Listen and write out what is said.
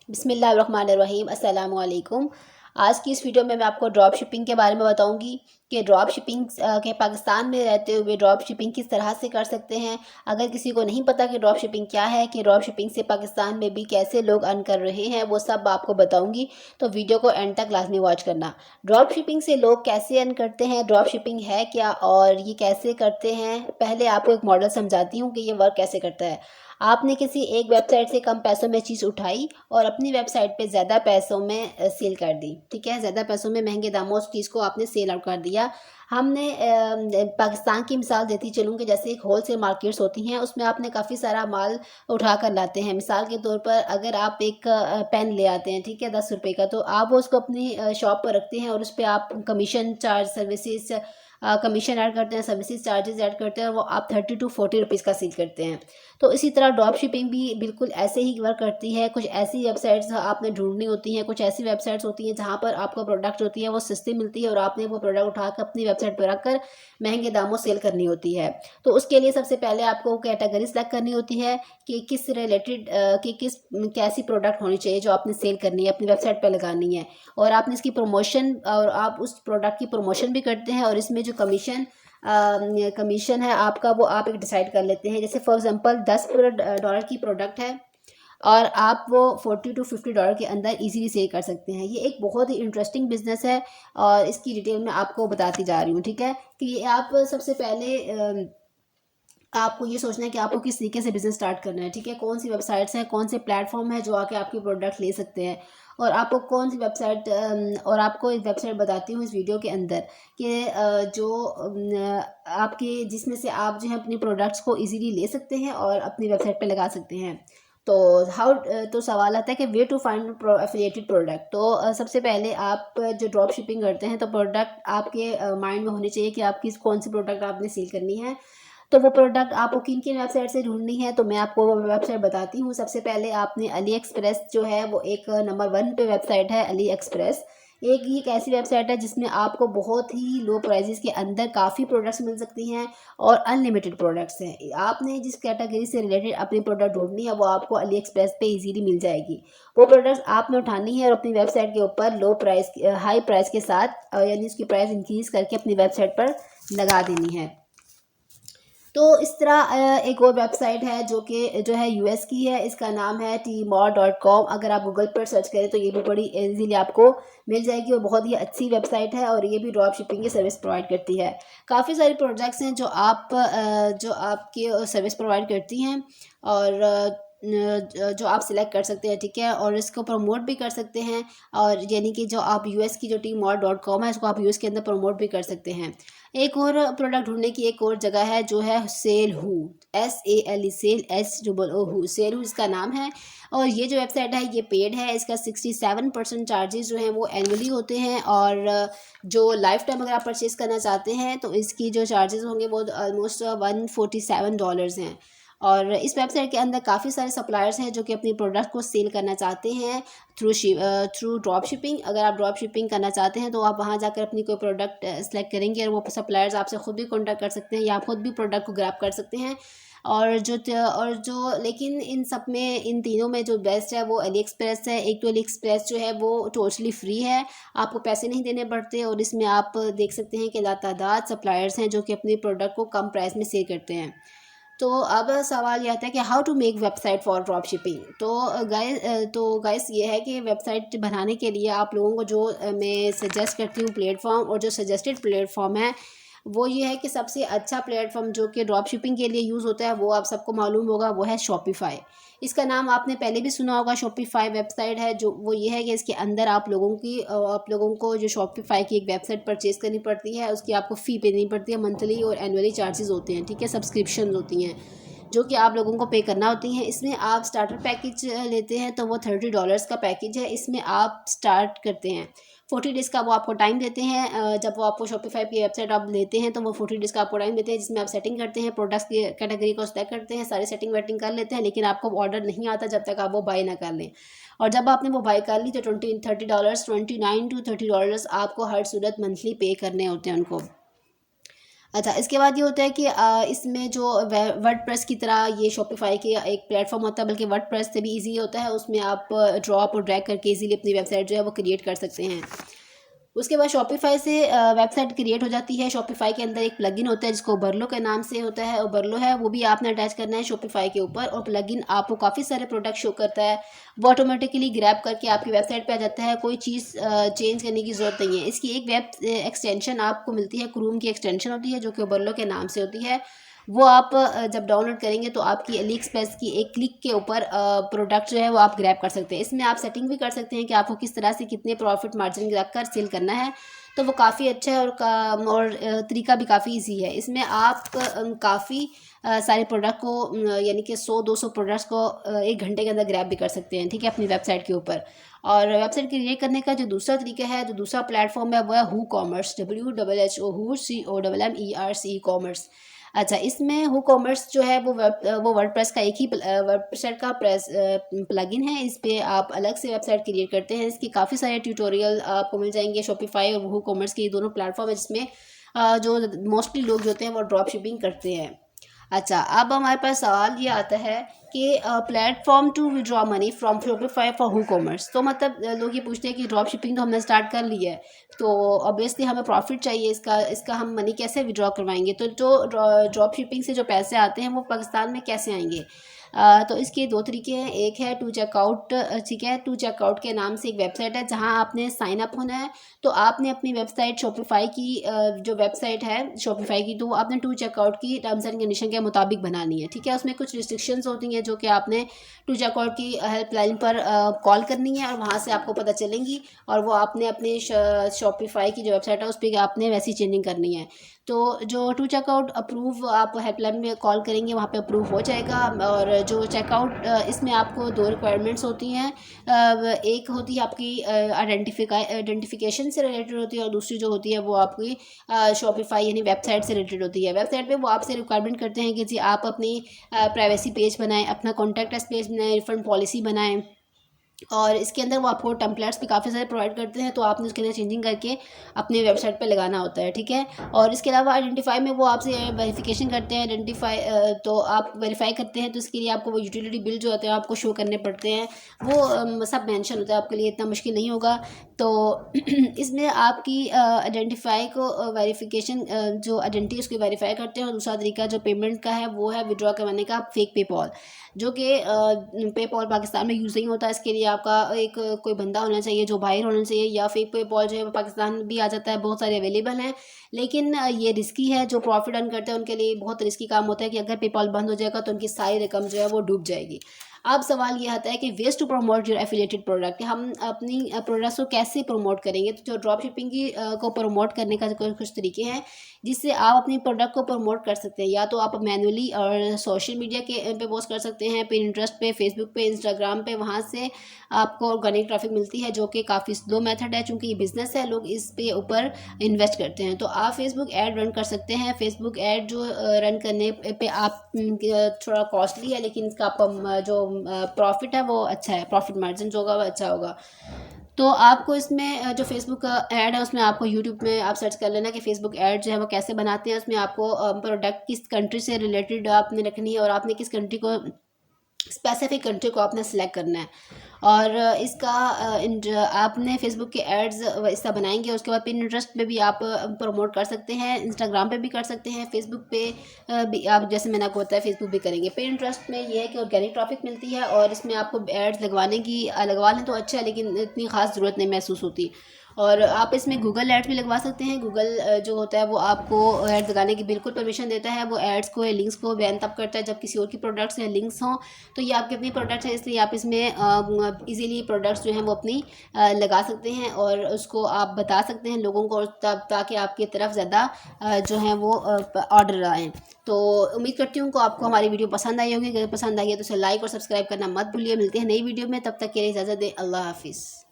बिस्मिल्लाहिर्रहमानिर्रहीम अस्सलामु अलैकुम। आज की इस वीडियो में मैं आपको ड्रॉप शिपिंग के बारे में बताऊंगी कि ड्रॉप शिपिंग के पाकिस्तान में रहते हुए ड्रॉप शिपिंग किस तरह से कर सकते हैं। अगर किसी को नहीं पता कि ड्रॉप शिपिंग क्या है, कि ड्रॉप शिपिंग से पाकिस्तान में भी कैसे लोग अर्न कर रहे हैं, वो सब आपको बताऊंगी। तो वीडियो को एंड तक लाजमी वॉच करना। ड्रॉप शिपिंग से लोग कैसे अर्न करते हैं, ड्रॉप शिपिंग है क्या और ये कैसे करते हैं, पहले आपको एक मॉडल समझाती हूँ कि ये वर्क कैसे करता है। आपने किसी एक वेबसाइट से कम पैसों में चीज़ उठाई और अपनी वेबसाइट पे ज़्यादा पैसों में सेल कर दी। ठीक है, ज़्यादा पैसों में महंगे दामों उस चीज़ को आपने सेल आउट कर दिया। हमने पाकिस्तान की मिसाल देती चलूँ कि जैसे एक होलसेल मार्केट्स होती हैं, उसमें आपने काफ़ी सारा माल उठा कर लाते हैं। मिसाल के तौर पर अगर आप एक पेन ले आते हैं, ठीक है, 10 रुपये का, तो आप वो उसको अपनी शॉप पर रखते हैं और उस पर आप commission charge services commission add करते हैं, सर्विसेज चार्जेस ऐड करते हैं और वो आप 30 to 40 रुपीज़ का सेल करते हैं। तो इसी तरह ड्रॉप शिपिंग भी बिल्कुल ऐसे ही वर्क करती है। कुछ ऐसी वेबसाइट्स आपने ढूंढनी होती हैं, कुछ ऐसी वेबसाइट्स होती हैं जहाँ पर आपको प्रोडक्ट होती है वो सस्ती मिलती है और आपने वो प्रोडक्ट उठाकर अपनी वेबसाइट पर रखकर महंगे दामों सेल करनी होती है। तो उसके लिए सबसे पहले आपको कैटेगरी सेलेक्ट करनी होती है कि किस रिलेटेड कि किस कैसी प्रोडक्ट होनी चाहिए जो आपने सेल करनी है, अपनी वेबसाइट पर लगानी है। और आपने इसकी प्रमोशन और आप उस प्रोडक्ट की प्रमोशन भी करते हैं और इसमें जो कमीशन है आपका वो आप एक डिसाइड कर लेते हैं। जैसे फॉर एग्जांपल $10 की प्रोडक्ट है और आप वो $40 to 50 के अंदर इजीली सेल कर सकते हैं। ये एक बहुत ही इंटरेस्टिंग बिजनेस है और इसकी डिटेल मैं आपको बताती जा रही हूँ। ठीक है, कि ये आप सबसे पहले आपको ये सोचना है कि आपको किस तरीके से बिज़नेस स्टार्ट करना है। ठीक है, कौन सी वेबसाइट्स हैं, कौन से प्लेटफॉर्म है जो आके आपके प्रोडक्ट ले सकते हैं और आपको कौन सी वेबसाइट और आपको एक वेबसाइट बताती हूँ इस वीडियो के अंदर कि आपके जिसमें से आप जो है अपनी प्रोडक्ट्स को इजीली ले सकते हैं और अपनी वेबसाइट पे लगा सकते हैं। तो तो सवाल आता है कि way to find affiliated product. तो सबसे पहले आप जो ड्रॉप शिपिंग करते हैं तो प्रोडक्ट आपके माइंड में होनी चाहिए कि आपकी कौन सी प्रोडक्ट आपने सेल करनी है। तो वो प्रोडक्ट आपको किन किन वेबसाइट से ढूंढनी है, तो मैं आपको वो वेबसाइट बताती हूँ। सबसे पहले आपने अली एक्सप्रेस जो है वो एक नंबर 1 पे वेबसाइट है अली एक्सप्रेस। एक ऐसी वेबसाइट है जिसमें आपको बहुत ही लो प्राइजेस के अंदर काफ़ी प्रोडक्ट्स मिल सकती हैं और अनलिमिटेड प्रोडक्ट्स हैं। आपने जिस कैटेगरी से रिलेटेड अपनी प्रोडक्ट ढूंढनी है वो आपको अली एक्सप्रेस पे इजीली मिल जाएगी। वो प्रोडक्ट्स आपने उठानी है और अपनी वेबसाइट के ऊपर हाई प्राइस के साथ यानी उसकी प्राइस इंक्रीज करके अपनी वेबसाइट पर लगा देनी है। तो इस तरह एक और वेबसाइट है जो है यूएस की है। इसका नाम है tmor.com। अगर आप गूगल पर सर्च करें तो ये भी बड़ी इजीली आपको मिल जाएगी और बहुत ही अच्छी वेबसाइट है और ये भी ड्रॉप शिपिंग की सर्विस प्रोवाइड करती है। काफ़ी सारे प्रोजेक्ट्स हैं जो आपकी सर्विस प्रोवाइड करती हैं और जो आप सिलेक्ट कर सकते हैं। ठीक है, और इसको प्रमोट भी कर सकते हैं और यानी कि जो आप यूएस की जो tmor.com है इसको आप यूएस के अंदर प्रमोट भी कर सकते हैं। एक और प्रोडक्ट ढूंढने की एक और जगह है जो है सेल हू, SALE, सेल SOO, सेल हू इसका नाम है। और ये जो वेबसाइट है ये पेड है। इसका 67% चार्जेस जो हैं वो एनुअली होते हैं और जो लाइफ टाइम अगर आप परचेज़ करना चाहते हैं तो इसकी जो चार्जेस होंगे वो ऑलमोस्ट $147 हैं। और इस वेबसाइट के अंदर काफ़ी सारे सप्लायर्स हैं जो कि अपनी प्रोडक्ट को सेल करना चाहते हैं थ्रू ड्रॉप शिपिंग। अगर आप ड्रॉप शिपिंग करना चाहते हैं तो आप वहां जाकर अपनी कोई प्रोडक्ट सेलेक्ट करेंगे और वो सप्लायर्स आपसे खुद भी कांटेक्ट कर सकते हैं या आप खुद भी प्रोडक्ट को ग्रैब कर सकते हैं। लेकिन इन सब में, इन तीनों में जो बेस्ट है वो अली एक्सप्रेस है। एक तो अली एक्सप्रेस जो है वो टोटली फ्री है, आपको पैसे नहीं देने पड़ते और इसमें आप देख सकते हैं कि लातादाद सप्लायर्स हैं जो कि अपनी प्रोडक्ट को कम प्राइस में सेल करते हैं। तो अब सवाल ये आता है कि how to make website for drop shipping. तो गाइस ये है कि वेबसाइट बनाने के लिए आप लोगों को जो मैं सजेस्ट करती हूँ प्लेटफॉर्म, और जो सजेस्टेड प्लेटफॉर्म है वो ये है कि सबसे अच्छा प्लेटफॉर्म जो कि ड्रॉप शिपिंग के लिए यूज़ होता है वो आप सबको मालूम होगा, वो है शॉपिफाई। इसका नाम आपने पहले भी सुना होगा। शॉपिफाई वेबसाइट है जो वो ये है कि इसके अंदर आप लोगों को जो शॉपिफाई की एक वेबसाइट परचेज़ करनी पड़ती है, उसकी आपको फ़ी देनी पड़ती है। मंथली और एनुअली चार्जेस होते हैं। ठीक है, सब्सक्रिप्शन होती हैं जो कि आप लोगों को पे करना होती हैं। इसमें आप स्टार्टर पैकेज लेते हैं तो वो $30 का पैकेज है। इसमें आप स्टार्ट करते हैं 40 डेज़ का, वो आपको टाइम देते हैं। जब वो आपको शॉपिफाई की वेबसाइट आप लेते हैं तो वो 40 डेज़ का आपको टाइम देते हैं जिसमें आप सेटिंग करते हैं, प्रोडक्ट्स की कैटेगरी को सेलेक्ट करते हैं, सारी सेटिंग वेटिंग कर लेते हैं, लेकिन आपको ऑर्डर नहीं आता जब तक आप वो बाय ना कर लें। और जब आपने वो बाय कर ली तो $29 to $30 आपको हर सूरत मंथली पे करने होते हैं उनको। अच्छा, इसके बाद ये होता है कि इसमें जो वर्डप्रेस की तरह ये शॉपिफाई के एक प्लेटफॉर्म होता है, बल्कि वर्डप्रेस से भी इजी होता है। उसमें आप ड्रॉप और ड्रैग करके इजीली अपनी वेबसाइट जो है वो क्रिएट कर सकते हैं। उसके बाद शॉपिफाई से वेबसाइट क्रिएट हो जाती है। शॉपिफाई के अंदर एक प्लगइन होता है जिसको ओबरलो के नाम से होता है, ओबरलो है वो भी आपने अटैच करना है शॉपिफाई के ऊपर, और प्लगइन आपको काफ़ी सारे प्रोडक्ट शो करता है। वो ऑटोमेटिकली ग्रैब करके आपकी वेबसाइट पे आ जाता है, कोई चीज़ चेंज करने की ज़रूरत नहीं है। इसकी एक वेब एक्सटेंशन आपको मिलती है, क्रूम की एक्सटेंशन होती है जो कि ओबरलो के नाम से होती है। वो आप जब डाउनलोड करेंगे तो आपकी अली एक्सप्रेस की एक क्लिक के ऊपर प्रोडक्ट जो है वो आप ग्रैब कर सकते हैं। इसमें आप सेटिंग भी कर सकते हैं कि आपको किस तरह से कितने प्रॉफिट मार्जिन रख कर सेल करना है, तो वो काफ़ी अच्छा है। और तरीका भी काफ़ी इजी है। इसमें आप काफ़ी सारे प्रोडक्ट को यानी कि 100-200 प्रोडक्ट्स को 1 घंटे के अंदर ग्रैब भी कर सकते हैं, ठीक है, अपनी वेबसाइट के ऊपर। और वेबसाइट क्रिएट करने का जो दूसरा तरीका है, जो दूसरा प्लेटफॉर्म है वो है हू कॉमर्स, WHOOCOMMERCE कॉमर्स। अच्छा, इसमें हू कॉमर्स जो है वो वर्डप्रेस का एक ही वेबसाइट का प्लगइन है। इस पे आप अलग से वेबसाइट क्रिएट करते हैं। इसकी काफ़ी सारे ट्यूटोरियल आपको मिल जाएंगे। शॉपिफाई और हू कॉमर्स के ये दोनों प्लेटफॉर्म है जिसमें जो मोस्टली लोग जो होते हैं वो ड्रॉप शिपिंग करते हैं। अच्छा, अब हमारे पास सवाल ये आता है कि platform to withdraw money from Shopify for WooCommerce. तो मतलब लोग ये पूछते हैं कि ड्रॉप शिपिंग तो हमने स्टार्ट कर ली है, तो ऑब्वियसली हमें प्रॉफिट चाहिए, इसका हम मनी कैसे विड्रॉ करवाएंगे। तो जो ड्रॉप शिपिंग से जो पैसे आते हैं वो पाकिस्तान में कैसे आएंगे। तो इसके दो तरीके हैं। एक है टू चेकआउट, ठीक है, टू चेकआउट के नाम से एक वेबसाइट है जहां आपने साइन अप होना है। तो आपने अपनी वेबसाइट शॉपिफाई की जो वेबसाइट है शॉपिफाई की, तो वो आपने टू चेकआउट की टर्म्स एंड कंडीशन के मुताबिक बनानी है, ठीक है। उसमें कुछ रिस्ट्रिक्शंस होती हैं जो कि आपने टू चेकआउट की हेल्पलाइन पर कॉल करनी है और वहाँ से आपको पता चलेंगी, और वो आपने अपने शॉपिफाई की जो वेबसाइट है उस पर आपने वैसी चेंजिंग करनी है। तो जो टू चेकआउट अप्रूव आप हेल्पलाइन में कॉल करेंगे वहाँ पे अप्रूव हो जाएगा। और जो चेकआउट इसमें आपको दो रिक्वायरमेंट्स होती हैं। एक होती है आपकी आइडेंटिफिकेशन से रिलेटेड होती है, और दूसरी जो होती है वो आपकी शॉपिफाई यानी वेबसाइट से रिलेटेड होती है। वेबसाइट पे वो आपसे रिक्वायरमेंट करते हैं कि जी आप अपनी प्राइवेसी पेज बनाएं, अपना कॉन्टैक्ट अस पेज बनाएं, रिफंड पॉलिसी बनाएं, और इसके अंदर वो आपको टेम्पलेट्स भी काफ़ी सारे प्रोवाइड करते हैं। तो आपने उसके अंदर चेंजिंग करके अपने वेबसाइट पे लगाना होता है, ठीक है। और इसके अलावा आइडेंटिफाई में वो आपसे वेरिफिकेशन करते हैं। आइडेंटिफाई तो आप वेरीफाई करते हैं तो इसके लिए आपको वो यूटिलिटी बिल जो होते हैं आपको शो करने पड़ते हैं। वो सब मेंशन होता है, आपके लिए इतना मुश्किल नहीं होगा। तो इसमें आपकी आइडेंटिफाई को वेरिफिकेशन जो आइडेंटिटी उसकी वेरीफाई करते हैं। और दूसरा तरीका जो पेमेंट का है वो है विड्रॉ करवाने का फेक पेपॉल, जो कि पेपॉल पाकिस्तान में यूज़ नहीं होता। इसके लिए आपका एक कोई बंदा होना चाहिए जो बाहर होना चाहिए, या फेक पेपॉल जो है वो पाकिस्तान भी आ जाता है, बहुत सारे अवेलेबल हैं। लेकिन ये रिस्की है। जो प्रॉफिट अर्न करते हैं उनके लिए बहुत रिस्की काम होता है कि अगर पेपॉल बंद हो जाएगा तो उनकी सारी रकम जो है वो डूब जाएगी। अब सवाल ये आता है कि ways to promote your affiliated product, हम अपनी प्रोडक्ट्स को कैसे प्रमोट करेंगे। तो जो ड्रॉप शिपिंग की को प्रमोट करने का कुछ तरीके हैं जिससे आप अपनी प्रोडक्ट को प्रमोट कर सकते हैं। या तो आप मैनुअली और सोशल मीडिया के पे पोस्ट कर सकते हैं, पिंटरेस्ट पे, फेसबुक पे, इंस्टाग्राम पे, वहाँ से आपको ऑर्गेनिक ट्रैफिक मिलती है, जो कि काफ़ी स्लो मेथड है। चूँकि ये बिज़नेस है, लोग इस पे ऊपर इन्वेस्ट करते हैं। तो आप फेसबुक ऐड रन कर सकते हैं। फेसबुक ऐड जो रन करने पे आप थोड़ा कॉस्टली है, लेकिन इसका आपका जो प्रॉफिट है वो अच्छा है, प्रॉफिट मार्जिन जो होगा वो अच्छा होगा। तो आपको इसमें जो फेसबुक का ऐड है उसमें आपको यूट्यूब में आप सर्च कर लेना कि फेसबुक ऐड जो है वो कैसे बनाते हैं। उसमें आपको प्रोडक्ट किस कंट्री से रिलेटेड आपने रखनी है, और आपने किस कंट्री को, स्पेसिफिक कंट्री को आपने सेलेक्ट करना है। और इसका आपने फेसबुक के एड्स इसका बनाएंगे। उसके बाद पिंटरेस्ट पे भी आप प्रमोट कर सकते हैं, इंस्टाग्राम पे भी कर सकते हैं, फेसबुक पे भी आप, जैसे मैंने आपको बताया, फेसबुक भी करेंगे। पिंटरेस्ट में ये है कि ऑर्गेनिक ट्रैफिक मिलती है, और इसमें आपको एड्स लगवाने की लगवा लें तो अच्छा है, लेकिन इतनी ख़ास ज़रूरत नहीं महसूस होती। और आप इसमें गूगल एड्स भी लगवा सकते हैं। गूगल जो होता है वो आपको एड्स लगाने की बिल्कुल परमिशन देता है। वो एड्स को या लिंक्स को बैन तब करता है जब किसी और की प्रोडक्ट्स या लिंक्स हों। तो ये आपके अपनी प्रोडक्ट्स हैं, इसलिए आप इसमें इजीली प्रोडक्ट्स जो हैं वो अपनी लगा सकते हैं, और उसको आप बता सकते हैं लोगों को, तब ताकि आपकी तरफ ज़्यादा जो है वो ऑर्डर आएँ। तो उम्मीद करती हूँ कि आपको हमारी वीडियो पसंद आई होगी। अगर पसंद आई है तो उसे लाइक और सब्सक्राइब करना मत भूलिए। मिलते हैं नई वीडियो में, तब तक के लिए इजाज़त दें। अल्लाह हाफिज़।